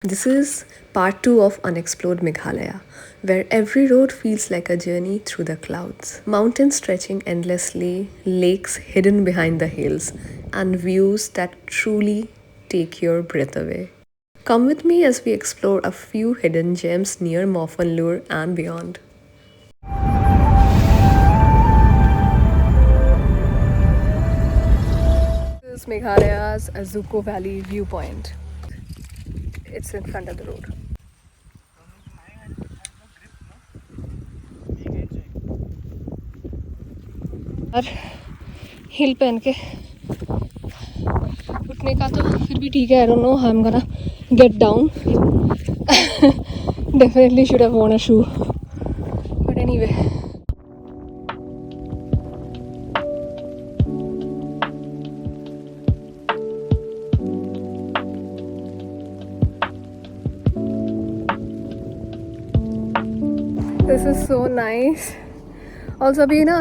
This is part 2 of Unexplored Meghalaya, where every road feels like a journey through the clouds. Mountains stretching endlessly, lakes hidden behind the hills, and views that truly take your breath away. Come with me as we explore a few hidden gems near Mofanlur and beyond. This is Meghalaya's Azuko Valley viewpoint. It's in front of the road. और हिल पहन के उठने का तो फिर भी ठीक है. I don't know how I am gonna get down. Definitely should have worn a shoe. But anyway. This is so nice. Also अभी ना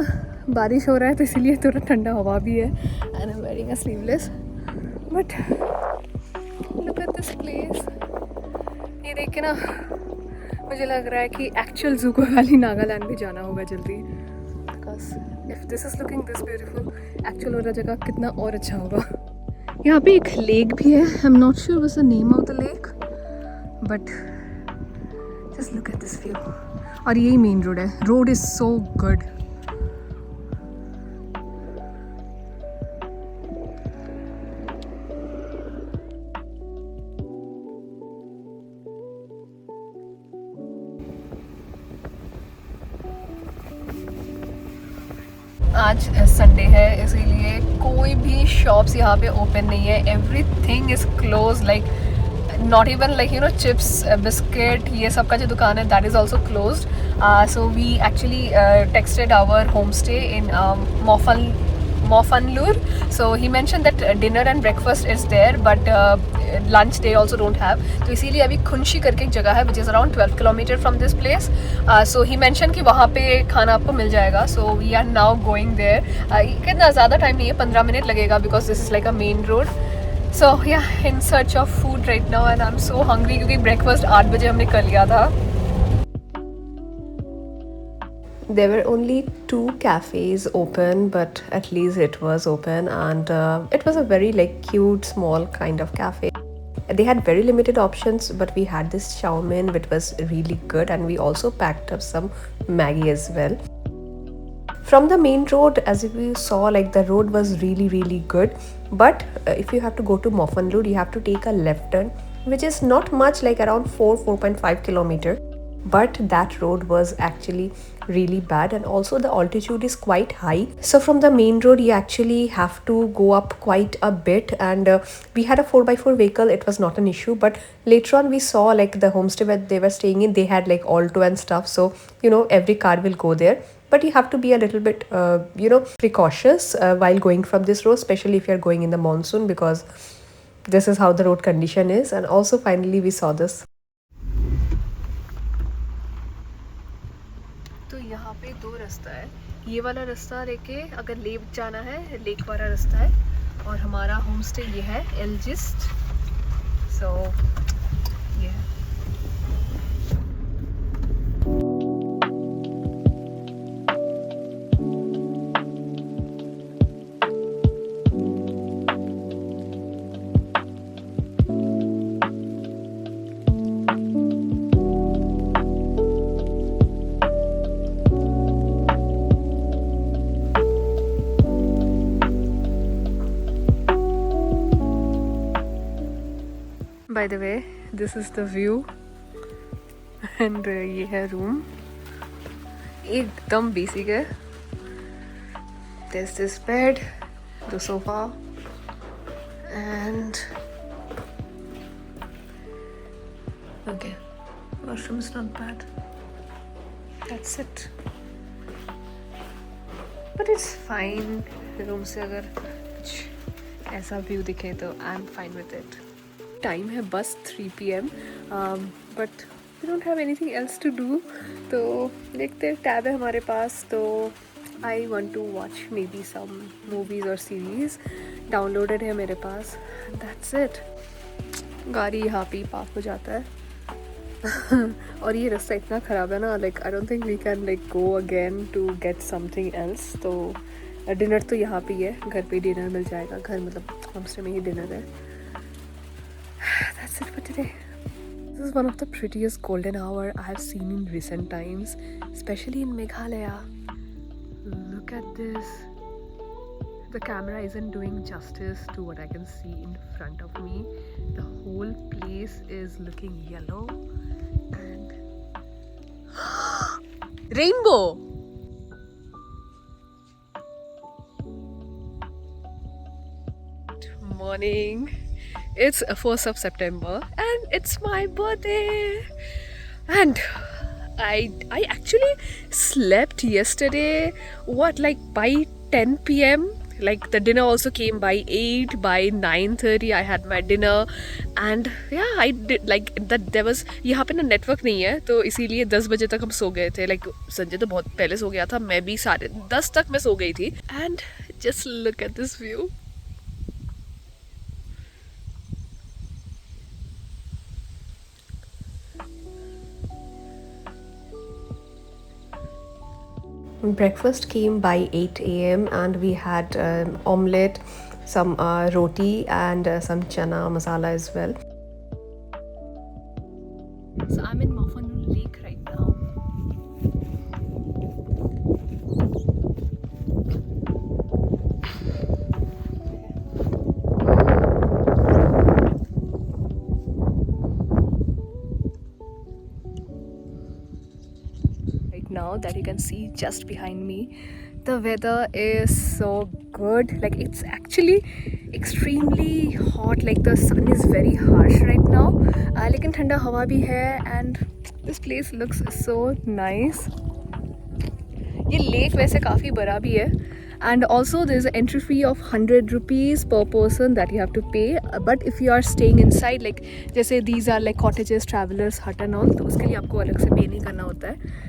बारिश हो रहा है तो इसीलिए थोड़ा ठंडा हवा भी है. And I'm wearing a sleeveless. But look at this place. ये देख के ना मुझे लग रहा है कि एक्चुअल ज़ूको वैली नागालैंड भी जाना होगा जल्दी. Because if this is looking this beautiful, actual वाला जगह कितना और अच्छा होगा. यहाँ पे एक लेक भी है. I am not sure what's the name of the lake, but just look at this view. और यही मेन रोड है. Road is so good. आज संडे है इसीलिए कोई भी शॉप्स यहाँ पे ओपन नहीं है. Everything is close. Like not even like you know chips biscuit ये सब का जो दुकान है that is also closed. So we actually texted our home stay in Mofanlur. So he mentioned that dinner and breakfast is there, but lunch they also don't have. तो इसीलिए अभी खुनशी करके एक जगह है which is around 12 kilometer from this place. So he mentioned कि वहाँ पे खाना आपको मिल जाएगा. So we are now going there. कितना ज़्यादा टाइम नहीं है, 15 मिनट लगेगा because this is like a main road. So yeah, in search of food right now and I'm so hungry क्योंकि breakfast 8 बजे हमने कर लिया था. There were only 2 cafes open, but at least it was open, and it was a very like cute small kind of cafe. They had very limited options, but we had this chow mein which was really good, and we also packed up some Maggie as well. From the main road, as if you saw, like the road was really good, but if you have to go to Mofanlur, you have to take a left turn, which is not much, like around 4.5 kilometer. But that road was actually really bad, and also the altitude is quite high. So from the main road you actually have to go up quite a bit, and we had a 4x4 vehicle. It was not an issue, but later on we saw like the homestay where they were staying in, they had like alto and stuff, so you know every car will go there. But you have to be a little bit precautious while going from this road, especially if you're going in the monsoon, because this is how the road condition is. And also finally we saw this. तो यहाँ पे 2 रास्ता है. ये वाला रास्ता लेके अगर लेक जाना है, लेक वाला रास्ता है, और हमारा होम स्टे ये है एल्जिस्ट. सो ये है. By the way, this is the view and ये है रूम. एकदम बेसिक है. There's this bed, the sofa, and okay, washroom is not bad. That's it. But it's fine. Room से अगर कुछ ऐसा व्यू दिखे तो I'm fine with it. Time है बस 3 PM, but we don't have anything else to do. तो देखते हैं, टैब है हमारे पास, तो I want to watch maybe some movies और सीरीज़. डाउनलोडेड है मेरे पास. That's it. गाड़ी यहाँ पे पार्क हो जाता है और ये रास्ता इतना ख़राब है ना, like I don't think we can like go again to get something else. तो डिनर तो यहाँ पे ही है, घर पे डिनर मिल जाएगा, घर मतलब होमस्टे में ही डिनर है। That's it for today. This is one of the prettiest golden hour I have seen in recent times, especially in Meghalaya. Look at this. The camera isn't doing justice to what I can see in front of me. The whole place is looking yellow and rainbow. Good morning. It's 1st of September and it's my birthday. And I actually slept yesterday, what, like by 10 p.m. Like the dinner also came by 8, by 9:30 I had my dinner and yeah I did like that. There was यहाँ पे ना network नहीं है तो इसीलिए 10 बजे तक हम सो गए थे। लाइक संजय तो बहुत पहले सो गया था, मैं भी 10:30 तक मैं सो गई थी। And just look at this view. Breakfast came by 8 a.m. and we had omelette, some roti and some chana masala as well. So I'm in Mafanul Lake right now. Now that you can see just behind me, the weather is so good. Like it's actually extremely hot, like the sun is very harsh right now, लेकिन ठंडा हवा भी है and this place looks so nice. ये lake वैसे काफ़ी बड़ा भी है and also there is an entry fee of 100 rupees per person that you have to pay, but if you are staying inside, like जैसे these are like cottages, travelers hut and all, तो उसके लिए आपको अलग से pay नहीं करना होता है।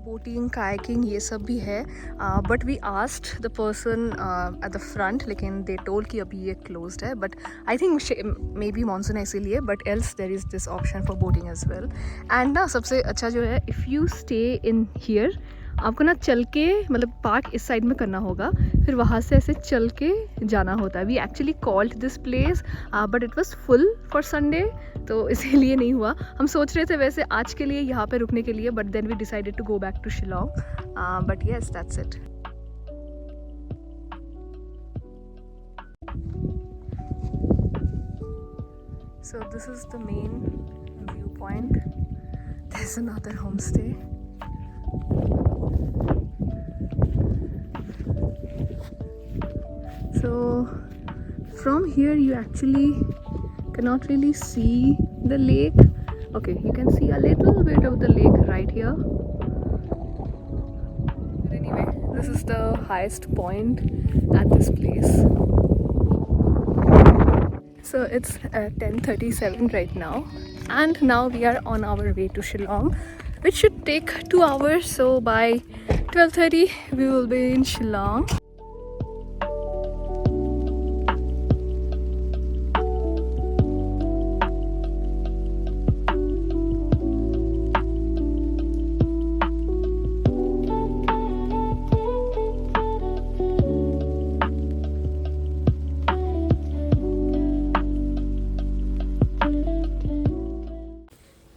बोटिंग, कायाकिंग ये सब भी है, but we asked the person at the front, लेकिन दे टोल्ड कि अभी ये क्लोज्ड है, but I think maybe monsoon है इसीलिए, but else there is this option for boating as well. And ना सबसे अच्छा जो है, if you stay in here, आपको ना चल के मतलब पार्क इस साइड में करना होगा, फिर वहाँ से ऐसे चल के जाना होता है। We actually called this place but it was full for Sunday, तो इसीलिए नहीं हुआ। हम सोच रहे थे वैसे आज के लिए यहाँ पे रुकने के लिए, but then we decided to go back to Shillong, but yes that's it. So this is the main viewpoint. There's another homestay. So from here you actually cannot really see the lake. Okay, you can see a little bit of the lake right here. But anyway, this is the highest point at this place. So it's 10:37 right now, and now we are on our way to Shillong, which should take 2 hours. So by 12:30 we will be in Shillong.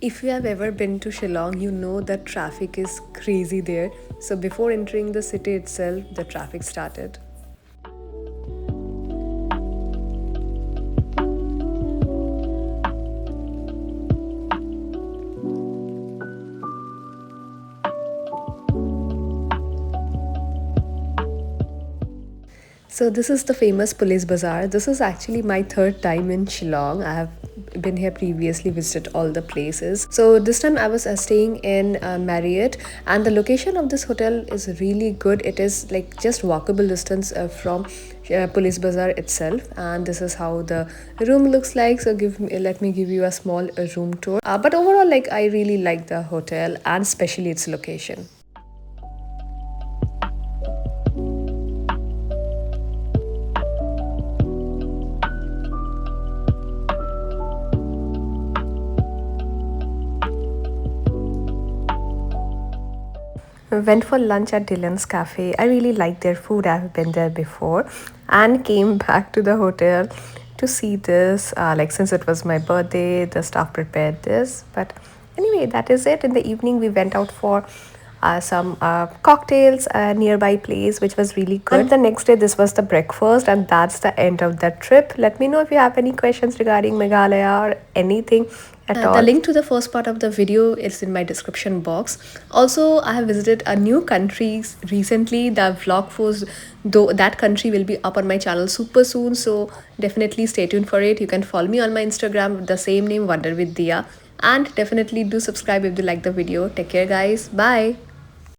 If you have ever been to Shillong, you know that traffic is crazy there. So before entering the city itself, the traffic started. So this is the famous Police Bazaar. This is actually my third time in Shillong. I have been here previously, visited all the places. So this time I was staying in Marriott, and the location of this hotel is really good. It is like just walkable distance from Police Bazaar itself, and this is how the room looks like. So let me give you a small room tour. But overall, like I really like the hotel and especially its location. went for lunch at Dylan's Cafe. I really liked their food. I've been there before and came back to the hotel to see this. Like, since it was my birthday, the staff prepared this. But anyway, that is it. In the evening, we went out for some cocktails at a nearby place, which was really good. And the next day, this was the breakfast, and that's the end of the trip. Let me know if you have any questions regarding Meghalaya or anything at all. The link to the first part of the video is in my description box. Also, I have visited a new country recently. The vlog for though that country will be up on my channel super soon, so definitely stay tuned for it. You can follow me on my Instagram with the same name, Wonder with Dia, and definitely do subscribe if you like the video. Take care, guys. Bye.